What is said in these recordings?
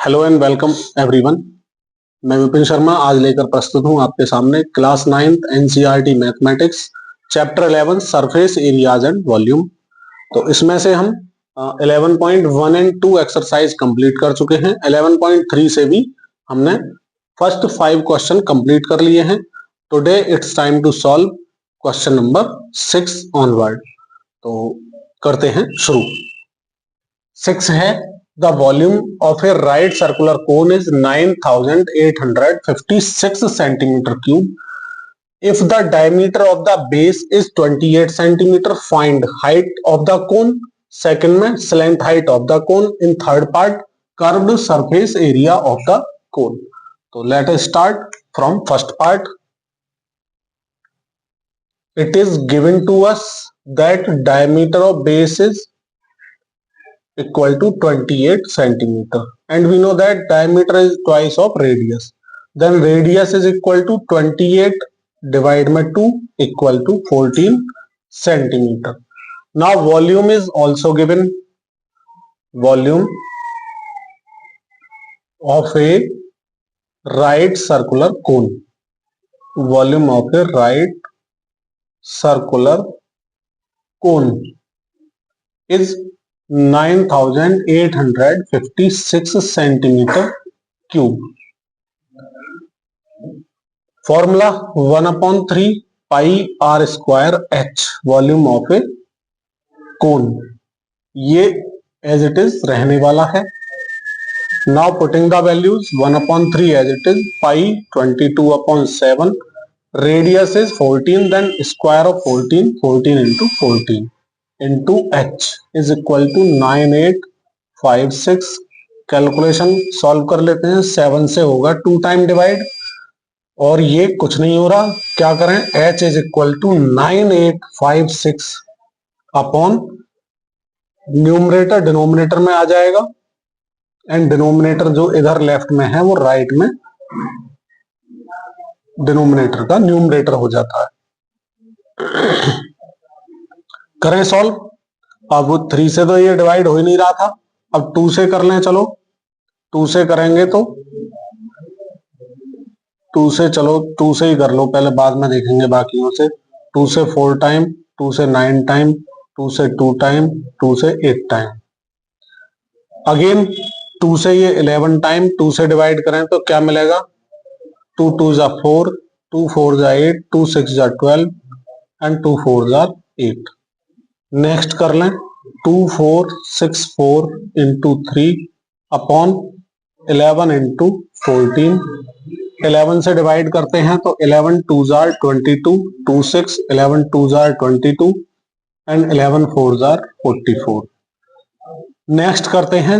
Hello and welcome everyone. मैं विपिन शर्मा आज लेकर प्रस्तुत हूं आपके सामने class 9th NCERT mathematics chapter 11 surface areas and volume. तो इसमें से हम 11.1 एंड 2 एक्सरसाइज कंप्लीट कर चुके हैं। 11.3 से भी हमने फर्स्ट 5 क्वेश्चन कंप्लीट कर लिए हैं। Today it's time to solve question number 6 onward. तो करते हैं शुरू। 6 है the volume of a right circular cone is 9856 centimeter cube. If the diameter of the base is 28 centimeter, find height of the cone. Second में slant height of the cone. In third part, curved surface area of the cone. So let us start from first part. It is given to us that diameter of base is equal to 28 centimeter and we know that diameter is twice of radius. Then radius is equal to 28 divided by 2 equal to 14 centimeter. Now volume is also given. Volume of a right circular cone. Volume of a right circular cone is 9856 centimeter cube. Formula 1/3 pi r square h volume of a cone. ये as it is रहने वाला है. Now putting the values 1/3 as it is pi 22/7. Radius is 14, then square of 14 into 14 into h is equal to 9856. Calculation solve कर लेते हैं. 7 से होगा 2 time divide और ये कुछ नहीं हो रहा. क्या करें? h is equal to 9856 upon numerator denominator में आ जाएगा एंड डिनोमिनेटर जो इधर लेफ्ट में है वो राइट में डिनोमिनेटर का न्यूमरेटर हो जाता है. करें सॉल्व. अब 3 से तो ये डिवाइड हो ही नहीं रहा था. अब 2 से कर लें. चलो 2 से करेंगे तो 2 से चलो 2 से ही कर लो पहले, बाद में देखेंगे बाकियों से. 2 से 4 टाइम, 2 से 9 टाइम, 2 से 2 टाइम, 2 से 8 टाइम. अगेन 2 से ये 11 टाइम. 2 से डिवाइड करें तो क्या मिलेगा? 2 2 जा 4, 2 4 जा 8, 2 6 जा 12 एंड 2 4 जा 8. नेक्स्ट कर लें. 2 4 6 4 इंटू 3 अपॉन 11 इंटू 14. 11 से डिवाइड करते हैं तो 11 2 jar 22, 2 6 11 2 jar 22 and 11 4 jar 44. Next करते हैं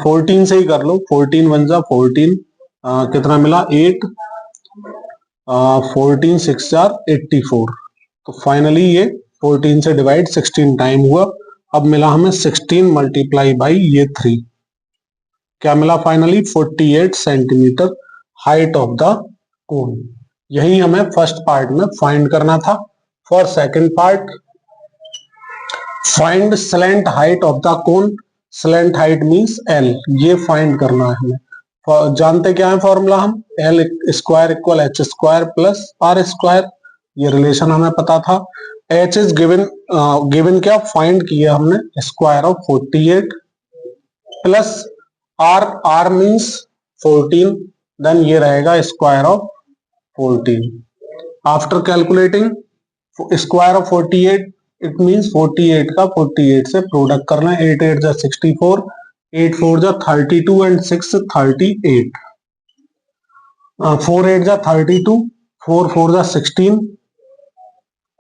14 से ही कर लो. 14 1 जा 14, कितना मिला? 8. 14 6 जार 84. तो फाइनली ये 14 से डिवाइड 16 टाइम हुआ. अब मिला हमें 16 मल्टीप्लाई बाई ये 3. क्या मिला finally? 48 centimetre height of the cone. यही हमें फर्स्ट पार्ट में फाइंड करना था. For second part, find slant height of the cone. Slant height means L. ये फाइंड करना है हमें. जानते क्या है फॉर्मूला हम? L square equal h square plus r square. ये रिलेशन हमें पता था. h इज गिवन क्या फाइंड किया हमने? Square of 48 plus r means 14, then ये रहेगा square of 14. After calculating square of 48 it means 48 का 48 से प्रोडक्ट करना है. 8 8 जा 64, 8 4 जा 32 एंड 6 38. 4 8 जा 32, 4 4 जा 16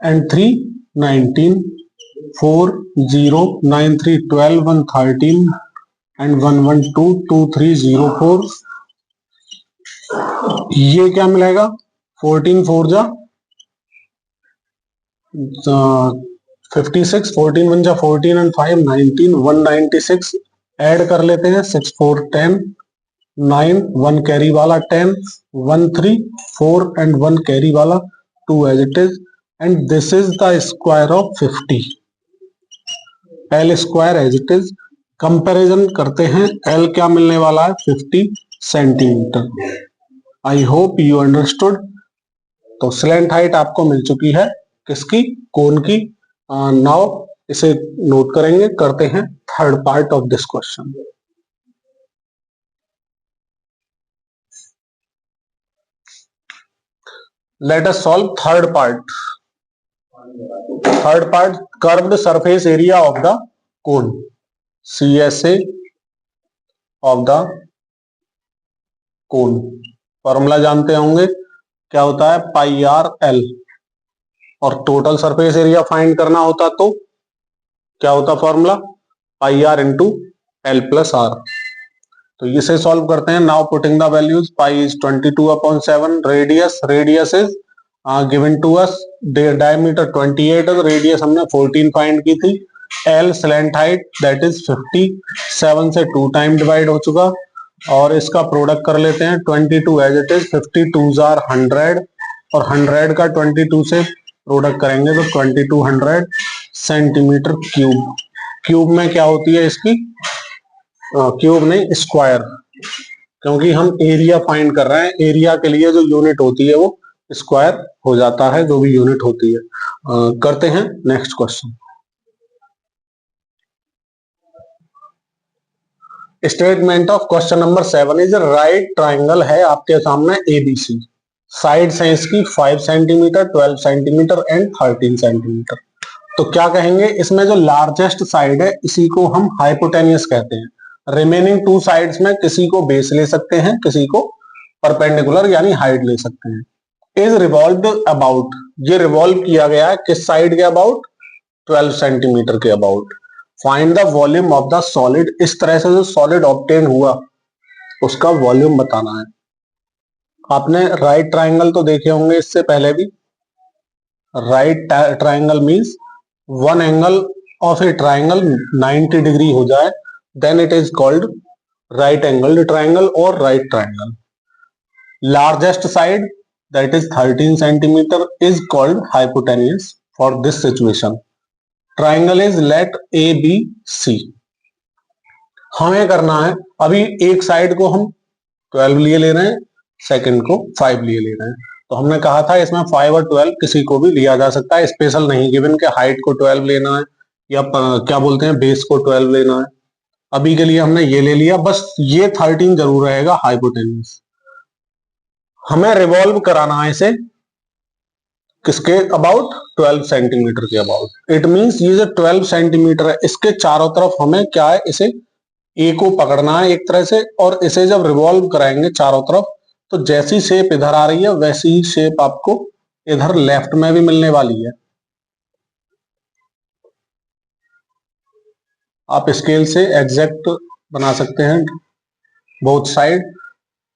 and 3 19. 4 0 9 3 12 1 13 and 1 1 2 2 3 0 4. ये क्या मिलेगा? 14 4 जा 56, 14 1 जा 14 and 5 19 196. ऐड कर लेते हैं. 6 4 10, 9 1 कैरी वाला 10, 1 3 4 and 1 कैरी वाला 2 as it is. And this is the square of 50. L square as it is. Comparison करते हैं। एल क्या मिलने वाला है, 50 centimetre. I hope you understood. तो स्लैंट हाइट आपको मिल चुकी है, किसकी, कोन की। नाउ इसे नोट करेंगे, करते हैं third part of this question. Let us solve third part. Third part, curved surface area of the cone, CSA of the cone. Formula जानते होंगे, क्या होता है, पाई आर एल। और टोटल सरफेस एरिया फाइंड करना होता तो क्या होता formula, pi r into l plus r. तो इसे सॉल्व करते हैं। Now putting the values, pi is 22/7, radius is given to us, diameter 28 है, रेडियस हमने 14 फाइंड की थी। L slant height that is 50, 7 से 2 टाइम डिवाइड हो चुका। और इसका प्रोडक्ट कर लेते हैं, 22 एज इट इज, 52 आर 100, और 100 का 22 से प्रोडक्ट करेंगे तो 2200 सेंटीमीटर क्यूब। क्यूब में क्या होती है इसकी, क्यूब नहीं, स्क्वायर, क्योंकि हम एरिया फाइंड कर रहे हैं। एरिया के लिए जो यूनिट होती है वो स्क्वायर हो जाता है, जो भी यूनिट होती है। करते हैं next question. Statement of question number 7 is right triangle है आपके सामने ABC। साइड्स हैं इसकी 5 सेंटीमीटर, 12 सेंटीमीटर एंड 13 सेंटीमीटर। तो क्या कहेंगे, इसमें जो लार्जेस्ट साइड है इसी को हम हाइपोटेनियस कहते हैं। रिमेनिंग 2 साइड्स में किसी को बेस ले सकते हैं, किसी को परपेंडिकुलर यानी हाइट ले सकते हैं। इज रिवॉल्व्ड अबाउट, ये रिवॉल्व किया गया है किस साइड के अबाउट, 12 सेंटीमीटर के about. Find the volume of the solid, इस तरह से जो सॉलिड ऑब्टेन हुआ उसका वॉल्यूम बताना है। आपने राइट ट्राइंगल तो देखे होंगे इससे पहले भी। Right triangle means one angle of a triangle 90 degree हो जाए, then it is called right angle triangle और right triangle. Largest side that is 13 centimetre is called hypotenuse for this situation. Triangle is let ABC। हमें करना है, अभी एक side को हम 12 लिए ले रहे हैं, सेकंड को 5 लिए ले रहे हैं। तो हमने कहा था इसमें 5 और 12 किसी को भी लिया जा सकता है, स्पेशल नहीं गिवन के हाइट को 12 लेना है या क्या बोलते हैं बेस को 12 लेना है। अभी के लिए हमने ये ले लिया, बस ये 13 जरूर रहेगा हाइपोटेन्यूस। हमें रिवॉल्व कराना है इसे किसके अबाउट, 12 सेंटीमीटर के अबाउट। इट मींस ये जो 12 सेंटीमीटर है इसके चारों तरफ हमें क्या है, इसे ए को पकड़ना है एक तरह से, और इसे जब रिवॉल्व कराएंगे चारों तरफ तो जैसी शेप इधर आ रही है वैसी ही शेप आपको इधर लेफ्ट में भी मिलने वाली है। आप स्केल से एग्जैक्ट बना सकते हैं बोथ साइड।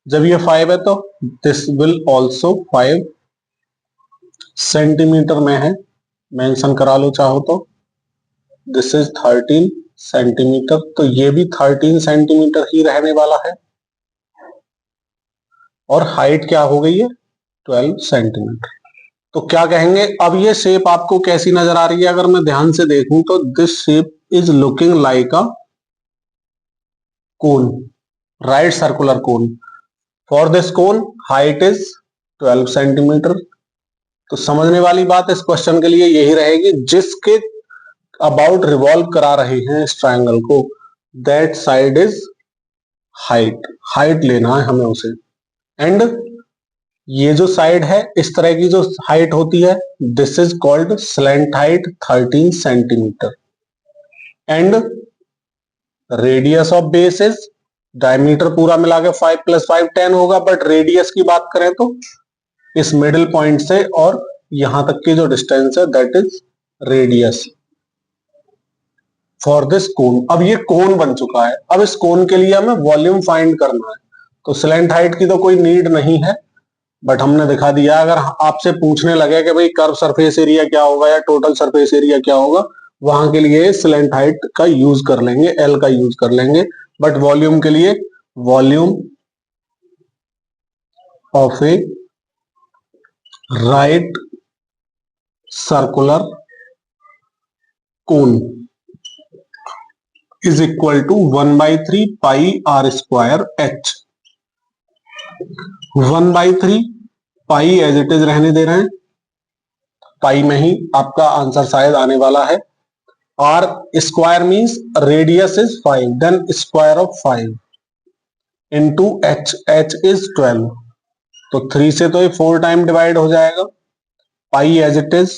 जब ये 5 है तो दिस विल ऑल्सो 5 सेंटीमीटर में है, मेंशन करा लो चाहो तो। दिस इज 13 सेंटीमीटर, तो ये भी 13 सेंटीमीटर ही रहने वाला है। और हाइट क्या हो गई है, 12 सेंटीमीटर। तो क्या कहेंगे, अब ये शेप आपको कैसी नजर आ रही है, अगर मैं ध्यान से देखूं तो this shape is looking like a cone, right circular cone. For this cone height is 12 centimetre. तो समझने वाली बात इस क्वेश्चन के लिए यही रहेगी, जिसके अबाउट रिवॉल्व करा रहे हैं इस ट्रायंगल को, that side is height, height लेना है हमें उसे। एंड ये जो साइड है इस तरह की जो हाइट होती है this is called slant height 13 centimetre. And radius of base is, diameter पूरा मिला के 5 + 5 10 होगा, बट रेडियस की बात करें तो इस मिडिल पॉइंट से और यहां तक की जो डिस्टेंस है that is radius for this cone. अब ये कोन बन चुका है, अब इस कोन के लिए हमें वॉल्यूम फाइंड करना है। तो स्लैंट हाइट की तो कोई नीड नहीं है, बट हमने दिखा दिया। अगर आपसे पूछने लगे कि भाई कर्व सरफेस एरिया क्या होगा या टोटल सरफेस एरिया क्या होगा, वहां के लिए स्लैंट हाइट का यूज कर लेंगे, एल का यूज कर लेंगे। बट वॉल्यूम के लिए volume of a right circular cone, is equal to 1/3 pi are square H. 1/3 pi as it is रहने दे रहे हैं, पाई में ही आपका आंसर शायद आने वाला है। R square means radius is 5, then square of 5 into h, h is 12, तो 3 से तो ये 4 टाइम डिवाइड हो जाएगा। Pi as it is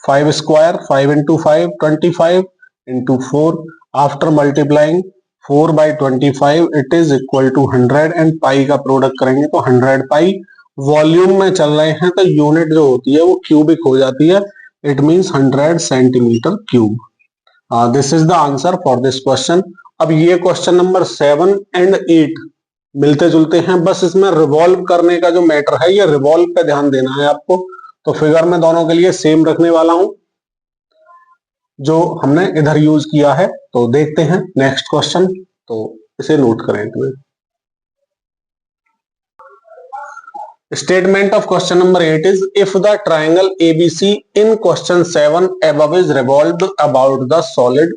5 square, 5 into 5 25 into 4, after multiplying 4 by 25 it is equal to 100 and pi का प्रोडक्ट करेंगे तो 100 पाई। Volume में चल रहे हैं तो यूनिट जो होती है वो क्यूबिक हो जाती है, it means 100 centimetre cube. This is the answer for this question. अब ये क्वेश्चन नंबर 7 एंड 8 मिलते जुलते हैं, बस इसमें रिवॉल्व करने का जो मैटर है ये रिवॉल्व पे ध्यान देना है आपको। तो फिगर में दोनों के लिए सेम रखने वाला हूं जो हमने इधर यूज किया है। तो देखते हैं नेक्स्ट क्वेश्चन, तो इसे नोट करें तुम्हें। Statement of question number 8 is if the triangle ABC in question 7 above is revolved about the solid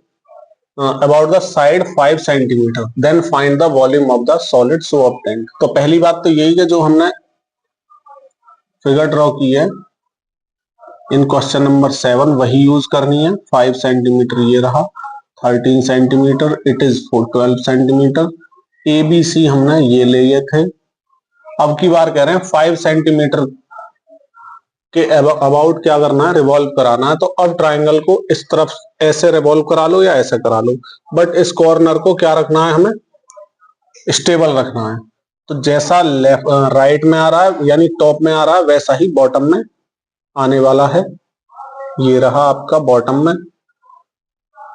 about the side 5 centimeter, then find the volume of the solid so obtained। तो पहली बात तो यही है जो हमने फिगर ड्रॉ की है इन क्वेश्चन नंबर 7 वही यूज करनी है। 5 सेंटीमीटर ये रहा, 13 centimetre, it is 12 centimetre. ABC हमने ये ले लिए थे, अब की बार कह रहे हैं 5 सेंटीमीटर के अबाउट क्या करना है, रिवॉल्व कराना है। तो अब ट्राइंगल को इस तरफ ऐसे रिवॉल्व करा लो या ऐसे करा लो, बट इस कॉर्नर को क्या रखना है, हमें स्टेबल रखना है। तो जैसा लेफ्ट राइट में आ रहा है यानी टॉप में आ रहा है वैसा ही बॉटम में आने वाला है। ये रहा आपका बॉटम में।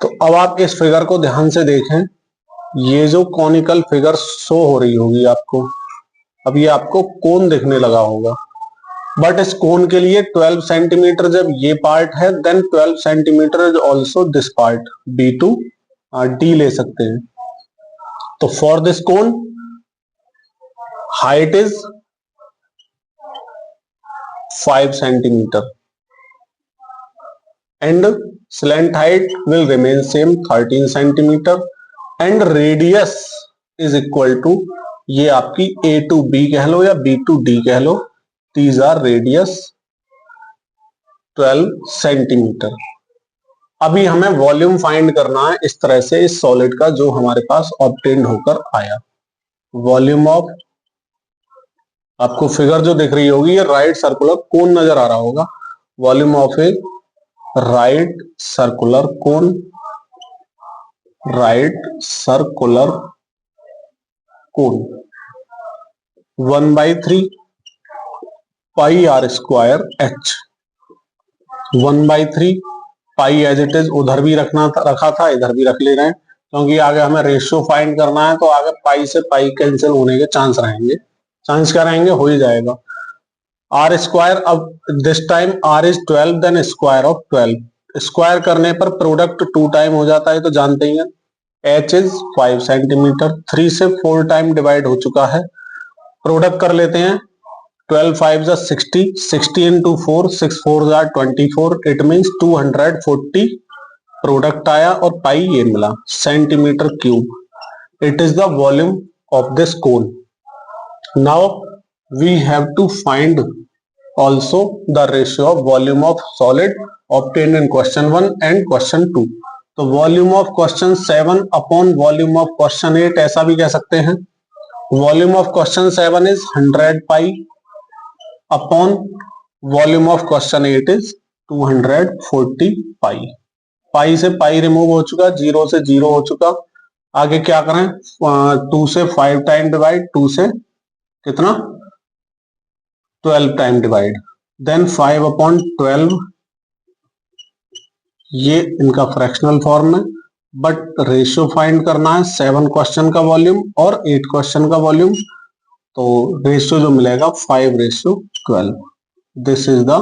तो अब आप इस फिगर को ध्यान से देखें, ये जो कॉनिकल फिगर शो हो रही होगी आपको, अब ये आपको कोन दिखने लगा होगा, बट इस कोन के लिए 12 सेंटीमीटर जब ये पार्ट है, then 12 centimetre is also this part, B2 D ले सकते हैं। तो for this cone height is 5 centimetre and slant height will remain same 13 centimetre and radius is equal to, ये आपकी A to B कह लो या B to D कह लो, these are radius 12 centimetre. अभी हमें वॉल्यूम फाइंड करना है इस तरह से इस सॉलिड का जो हमारे पास ऑब्टेन्ड होकर आया। वॉल्यूम ऑफ, आपको फिगर जो दिख रही होगी ये राइट सर्कुलर कोन नजर आ रहा होगा। Volume of a right circular cone, right circular cone 1/3 pi are square H. 1/3 pi as it is उधर भी रखा था इधर भी रख ले रहे हैं, क्योंकि आगे हमें रेशियो फाइंड करना है तो आगे पाई से पाई कैंसिल होने के चांस रहेंगे। चांस क्या रहेंगे, हो ही जाएगा। आर स्क्वायर, अब this time r is 12 then square of 12, square करने पर प्रोडक्ट 2 टाइम हो जाता है तो जानते ही हैं। एच इज 5 सेंटीमीटर, 3 से 4 टाइम डिवाइड हो चुका है। प्रोडक्ट कर लेते हैं, 12 5 60, 60 इंटू 4, 6 4 24, इट मीन्स 240 प्रोडक्ट आया और पाई ये मिला centimetre cube. It is the volume of this cone. Now we have to find also the ratio of volume of solid obtained in question 1 and question 2। तो volume of question 7 upon volume of question 8 ऐसा भी कह सकते हैं। Volume of question 7 is 100 pi upon volume of question 8 is 240 पाई। पाई से पाई remove हो चुका, 0 से 0 हो चुका। आगे क्या करें, 2 से 5 टाइम डिवाइड, 2 से कितना 12 टाइम डिवाइड, देन 5 अपॉन 12, ये इनका फ्रैक्शनल फॉर्म है, बट रेशियो फाइंड करना है 7 क्वेश्चन का वॉल्यूम और 8 क्वेश्चन का वॉल्यूम। तो रेशियो जो मिलेगा 5:12। This is the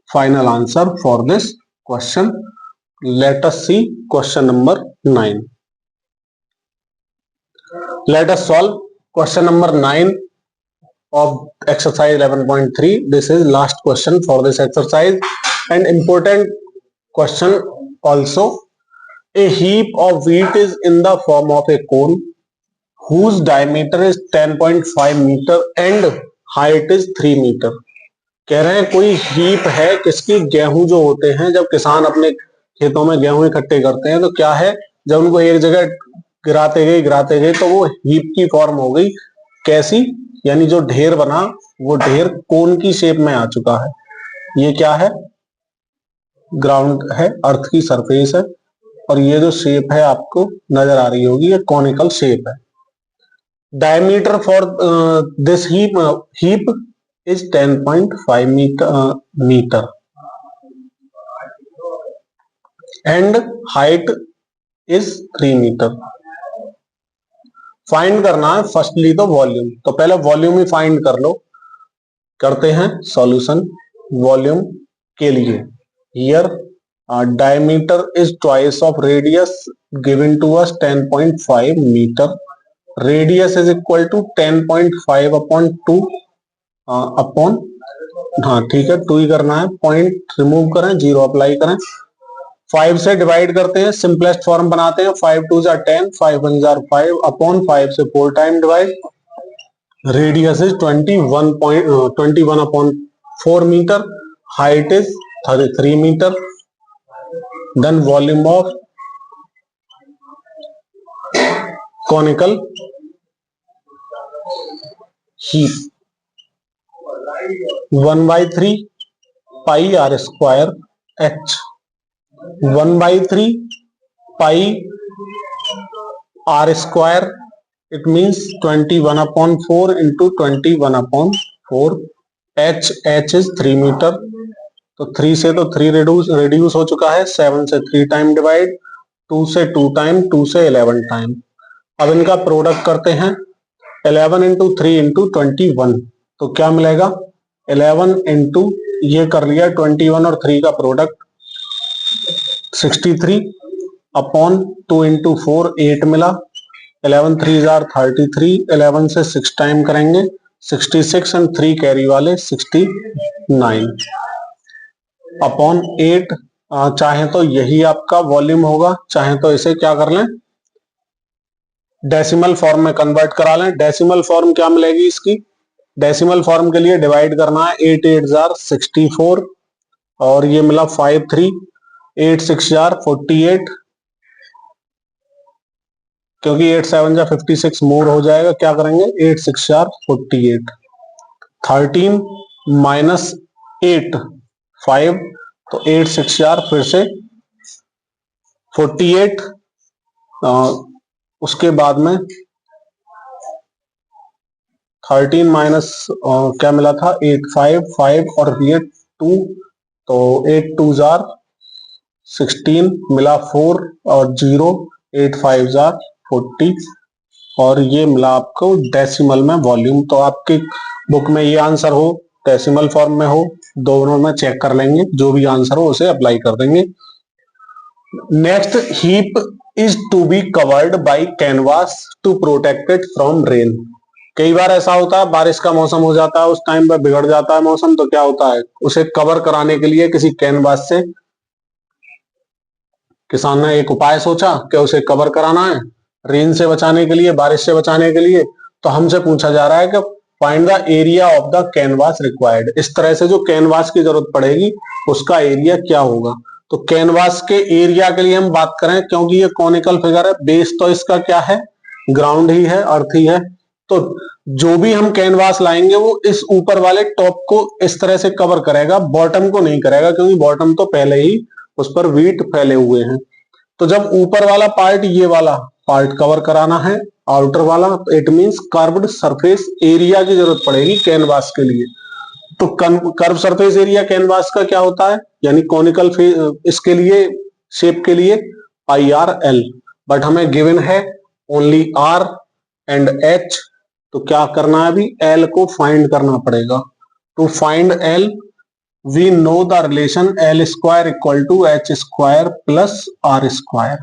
final answer for this question. Let us see question number 9। Let us solve question number 9 of exercise 11.3. This is last question for this exercise and important question also. A heap of wheat is in the form of a cone whose diameter is 10.5 meter and height is 3 meter. कह रहे हैं कोई heap है किसकी, गेहूं जो होते हैं, जब किसान अपने खेतों में गेहूं इकट्ठे करते हैं तो क्या है, जब उनको एक जगह गिराते गए तो वो हीप की फॉर्म हो गई। कैसी, यानी जो ढेर बना वो ढेर कोन की शेप में आ चुका है। ये क्या है, ग्राउंड है, अर्थ की सरफेस है, और ये जो शेप है आपको नजर आ रही होगी ये कॉनिकल शेप है। Diameter for this heap is 10.5 meter and height is 3 meter. Find करना है फर्स्टली तो वॉल्यूम, तो पहले वॉल्यूम ही फाइंड कर लो। करते हैं सॉल्यूशन वॉल्यूम के लिए। Here diameter is twice of radius given to us 10.5 metre. Radius is equal to 10.5 upon 2 upon, हाँ ठीक है 2 ही करना है, पॉइंट रिमूव करें, 0 अप्लाई करें, 5 से डिवाइड करते हैं, सिंपलेस्ट फॉर्म बनाते हैं, 5 2 जार 10, 5 1 जार 5 अपॉन 5 से 4 time divide. Radius is 21 upon 4 metre, height is 3 metre. Then volume of conical heap 1/3 pi are square H. 1/3 pi are square, it means 21/4 into 21/4। H is 3 metre, तो 3 से तो 3 reduce हो चुका है, 7 से 3 time divide, 2 से 2 time, 2 से 11 time. अब इनका प्रोडक्ट करते हैं, 11 इंटू 3 इंटू 21, तो क्या मिलेगा 11 इंटू ये कर लिया 21 और 3 का प्रोडक्ट 63 अपॉन 2 इंटू 4 8 मिला, 11 3 जार 33, 11 से 6 टाइम करेंगे 66 एंड 3 कैरी वाले 69 अपॉन 8। चाहे तो यही आपका वॉल्यूम होगा, चाहे तो इसे क्या कर लें डेसिमल फॉर्म में कन्वर्ट करा लें। डेसिमल फॉर्म क्या मिलेगी इसकी, डेसिमल फॉर्म के लिए डिवाइड करना है, 8 8 जार 64 और ये मिला 5 3, 8 6 जार 48, क्योंकि 8 7 जार 56 मोर हो जाएगा, क्या करेंगे 8 6 जार 48, 13 माइनस 8 5, तो 8 6 जार फिर से 48, उसके बाद में 13 माइनस क्या मिला था 8 5 5 और ये 2, तो 8 2 जार 16 मिला 4 और 0, 8 5 जार 40 और ये मिला आपको डेसिमल में वॉल्यूम। तो आपकी बुक में ये आंसर हो डेसिमल फॉर्म में हो, दोनों में चेक कर लेंगे, जो भी आंसर हो उसे अप्लाई कर देंगे। Next, heap is to be covered by canvas to protect it from rain. कई बार ऐसा होता है बारिश का मौसम हो जाता है, उस टाइम पर बिगड़ जाता है मौसम, तो क्या होता है उसे कवर कराने के लिए किसी कैनवास से किसान ने एक उपाय सोचा कि उसे कवर कराना है रेन से बचाने के लिए, बारिश से बचाने के लिए। तो हमसे पूछा जा रहा है कि find the area of the canvas required. इस तरह से जो कैनवास की जरूरत पड़ेगी उसका एरिया क्या होगा। तो कैनवास के एरिया के लिए हम बात करें, क्योंकि ये कॉनिकल फिगर है, बेस तो इसका क्या है ग्राउंड ही है, अर्थ ही है, तो जो भी हम कैनवास लाएंगे वो इस ऊपर वाले टॉप को इस तरह से कवर करेगा, बॉटम को नहीं करेगा, क्योंकि बॉटम तो पहले ही उस पर वीट फैले हुए हैं। तो जब ऊपर वाला पार्ट ये वाला पार्ट कवर कराना है आउटर वाला, तो it means curved surface area की जरूरत पड़ेगी कैनवास के लिए। तो कर्व सरफेस एरिया कैनवास का क्या होता है, यानी कॉनिकल इसके लिए शेप के लिए IRL, बट हमें गिवन है ओनली R एंड H, तो क्या करना है अभी L को फाइंड करना पड़ेगा। To find L we know the relation L square equal to H square plus R square.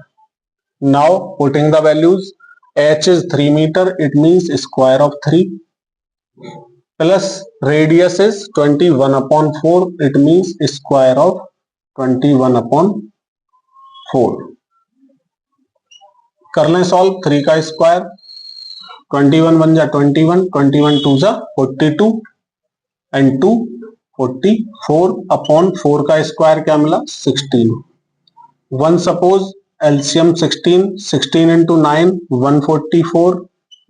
Now putting the values, H is 3 meter, it means square of 3, plus radius is 21/4, it means square of 21/4. कर लें solve. 3 का square 21 बन जा 21, 21 to जा 42 and 2 44 upon 4 का square क्या मिला 16। 1 suppose LCM 16, 16 into 9 144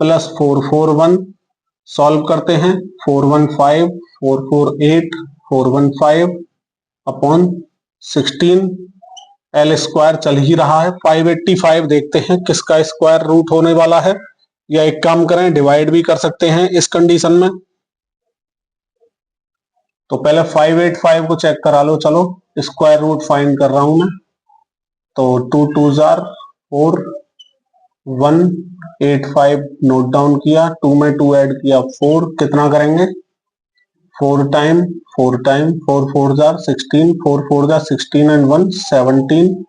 plus 441 solve करते हैं 415 448 415 अपॉन 16 एल स्क्वायर चल ही रहा है 585। देखते हैं किसका स्क्वायर रूट होने वाला है, या एक काम करें डिवाइड भी कर सकते हैं इस कंडीशन में। तो पहले 585 को चेक करा लो, चलो स्क्वायर रूट फाइंड कर रहा हूं मैं। तो 2 2 जार 4 185 नोट डाउन किया, 2 में 2 ऐड किया 4, कितना करेंगे 4 time 4 time 4 4 jar 16, 4 4 jar 16 and 1 17,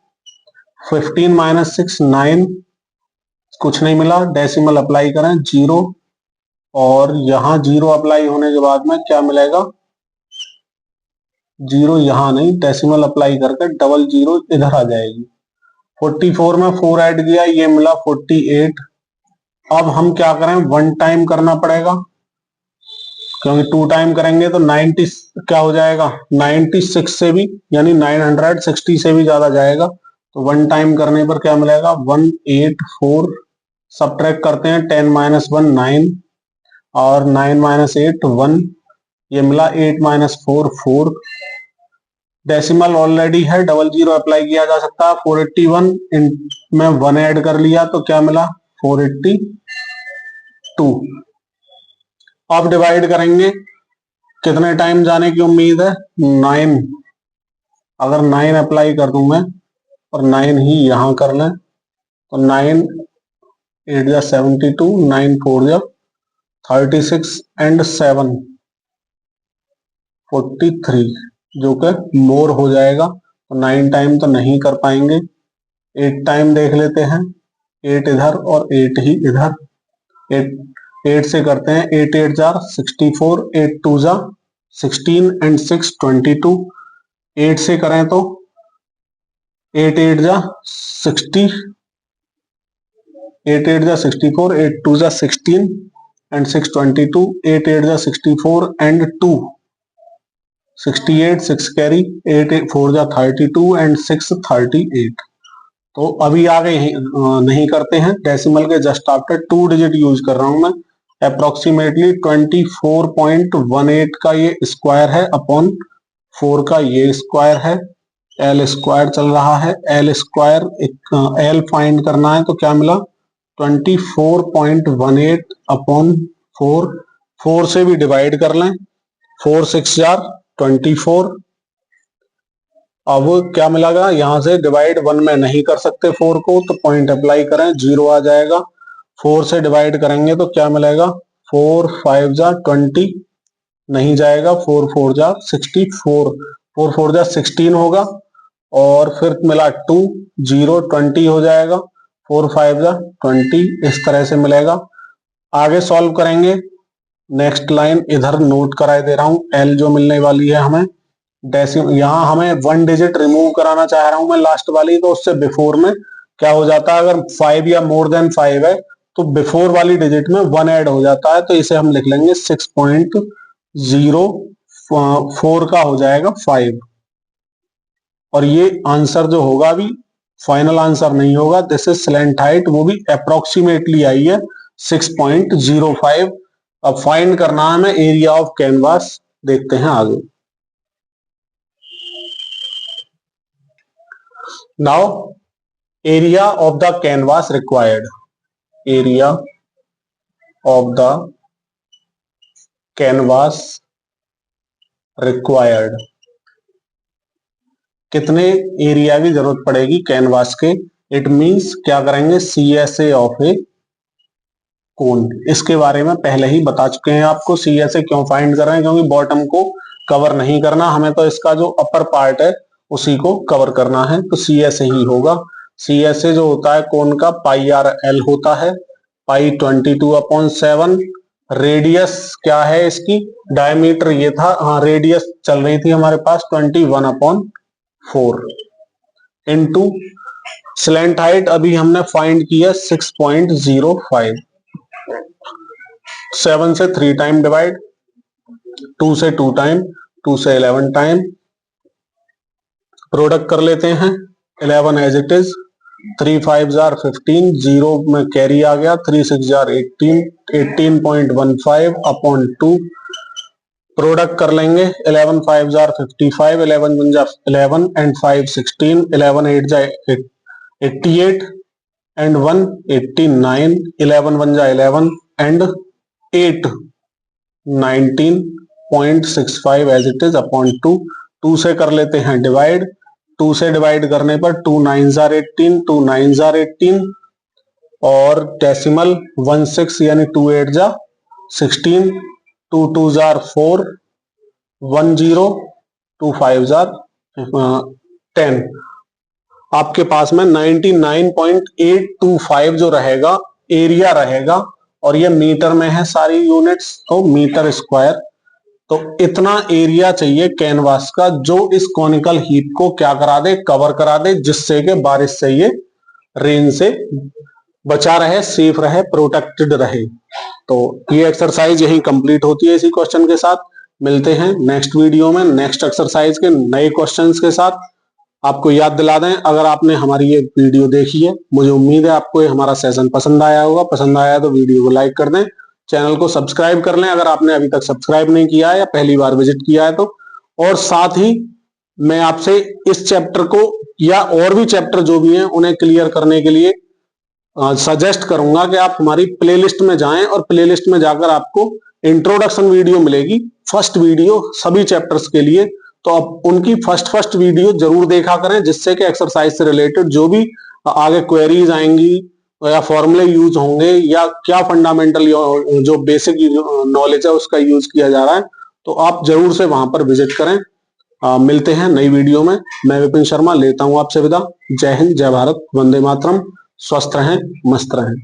15 minus 6 9, कुछ नहीं मिला, डेसिमल अप्लाई करें 0, और यहां 0 अप्लाई होने के बाद में क्या मिलेगा 0 यहां नहीं, डेसिमल अप्लाई करके डबल 0 इधर आ जाएगी। 44 में 4 ऐड किया, ये मिला 48। अब हम क्या करें 1 टाइम करना पड़ेगा, क्योंकि 2 टाइम करेंगे तो 90 क्या हो जाएगा 96 से भी, यानी 960 से भी ज्यादा जाएगा। तो 1 टाइम करने पर क्या मिलेगा 184, सब्ट्रैक्ट करते हैं 10 माइनस 1 9 और 9 माइनस 8 1, ये मिला 8 माइनस 4 4। डेसिमल ऑलरेडी है, डबल 0 अप्लाई किया जा सकता है। 481 में 1 ऐड कर लिया तो क्या मिला 482। अब डिवाइड करेंगे, कितने टाइम जाने की उम्मीद है 9, अगर 9 अप्लाई कर दूं मैं और 9 ही यहां कर लें तो 9 8 जा 72, 9 4 जा 36 एंड 7 43, जो कि मोर हो जाएगा। तो 9 टाइम तो नहीं कर पाएंगे, 8 टाइम देख लेते हैं, 8 इधर और 8 ही इधर। 8 से करते हैं 8 8 जार 64, 8 2 जा 16 एंड 6 22। 8 से करें तो 8 8 जा 60, 8 8 जा 64, 8 2 जा 16 एंड 6 22, 8 8 जा 64 एंड 2 68, 6 कैरी, 8 4 जा 32 एंड 6 38। तो अभी आगे नहीं करते हैं, डेसिमल के जस्ट आफ्टर 2 डिजिट यूज कर रहा हूं मैं। अप्रोक्सीमेटली 24.18 का ये स्क्वायर है अपॉन 4 का ये स्क्वायर है। एल स्क्वायर चल रहा है, एल स्क्वायर एल फाइंड करना है तो क्या मिला 24.18 अपॉन 4, 4 से भी डिवाइड कर लें, 4 6 जार 24। अब क्या मिलेगा, यहां से डिवाइड 1 में नहीं कर सकते 4 को, तो पॉइंट अप्लाई करें 0 आ जाएगा। 4 से डिवाइड करेंगे तो क्या मिलेगा 4 5 जा 20, नहीं जाएगा, 4 4 जा 64, 4 4 जा 16 होगा, और फिर मिला 2 0 20 हो जाएगा, 4 5 जा 20, इस तरह से मिलेगा। आगे सॉल्व करेंगे, नेक्स्ट लाइन इधर नोट कराए दे रहा हूं, एल जो मिलने वाली है हमें डेसिमल, यहां हमें 1 डिजिट रिमूव कराना चाह रहा हूं मैं लास्ट वाली, तो उससे बिफोर में क्या हो जाता है, अगर 5 या मोर देन 5 है तो बिफोर वाली डिजिट में 1 ऐड हो जाता है, तो इसे हम लिख लेंगे 6.04 का हो जाएगा 5। और ये आंसर जो होगा अभी फाइनल आंसर नहीं होगा, दिस इज स्लैंट हाइट, वो भी अप्रोक्सीमेटली आई है 6.05। अब फाइंड करना है हमें एरिया ऑफ कैनवास, देखते हैं आगे। Now area of the canvas required, area of the canvas required, कितने एरिया की जरूरत पड़ेगी कैनवास के। इट मींस क्या करेंगे CSA ऑफ ए कोन, इसके बारे में पहले ही बता चुके हैं आपको। CSA क्यों फाइंड कर रहे हैं, क्योंकि बॉटम को कवर नहीं करना हमें, तो इसका जो अपर पार्ट है उसी को कवर करना है, तो CSA ही होगा। CSA जो होता है कोन का पाई आर एल होता है, पाई 22/7। रेडियस क्या है इसकी, डायमीटर ये था, हाँ रेडियस चल रही थी हमारे पास 21/4 इनटू स्लैंट हाइट अभी हमने फाइंड किया 6.05। 7 से 3 टाइम डिवाइड, 2 से 2 टाइम, 2 से 11 टाइम, प्रोडक्ट कर लेते हैं। 11 एज इट इज, 3 5 जार 15, 0 में कैरी आ गया, 3 6 जार 18, 18.15 अपॉन 2। प्रोडक्ट कर लेंगे। 11 5 जार 55, 11 1 जार 11 एंड 5 16, 11 8 जार 88 एंड 1 89, 11 1 जार 11 and 8 19.65 as it is upon 2। 2 से कर लेते हैं डिवाइड, 2 से डिवाइड करने पर 2 9 जार 18, 2 9 जार 18 और डेसिमल 1 6 यानी 2 8 जा 16, 2 2 जार 4, 1 0, 2 5 जार 10। आपके पास में 99.825 जो रहेगा एरिया रहेगा, और ये मीटर में है सारी यूनिट्स, तो मीटर स्क्वायर। तो इतना एरिया चाहिए कैनवास का जो इस कॉनिकल हीप को क्या करा दे, कवर करा दे, जिससे कि बारिश से ये रेन से बचा रहे, सेफ रहे, प्रोटेक्टेड रहे। तो ये एक्सरसाइज यही कंप्लीट होती है इसी क्वेश्चन के साथ। मिलते हैं नेक्स्ट वीडियो में नेक्स्ट एक्सरसाइज के नए क्वेश्चंस के साथ। आपको याद दिला दें, अगर आपने हमारी ये वीडियो देखी है, मुझे उम्मीद है आपको ये हमारा सेशन पसंद आया होगा। पसंद आया तो वीडियो को लाइक कर दें, चैनल को सब्सक्राइब कर लें अगर आपने अभी तक सब्सक्राइब नहीं किया है या पहली बार विजिट किया है तो। और साथ ही मैं आपसे इस चैप्टर को या और भी चैप्टर जो भी हैं उन्हें क्लियर करने के लिए सजेस्ट करूंगा कि आप हमारी प्लेलिस्ट में जाएं, और प्लेलिस्ट में जाकर आपको इंट्रोडक्शन वीडियो मिलेगी, फर्स्ट वीडियो सभी चैप्टर्स के लिए। तो आप उनकी फर्स्ट वीडियो जरूर देखा करें, जिससे कि एक्सरसाइज से रिलेटेड जो भी आगे क्वेरीज आएंगी या फॉर्मूले यूज होंगे या क्या फंडामेंटल जो बेसिक नॉलेज है उसका यूज किया जा रहा है, तो आप जरूर से वहां पर विजिट करें। मिलते हैं नई वीडियो में। मैं विपिन शर्मा लेता हूं आपसे विदा। जय हिंद, जय भारत, वंदे मातरम। स्वस्थ रहें, मस्त रहें।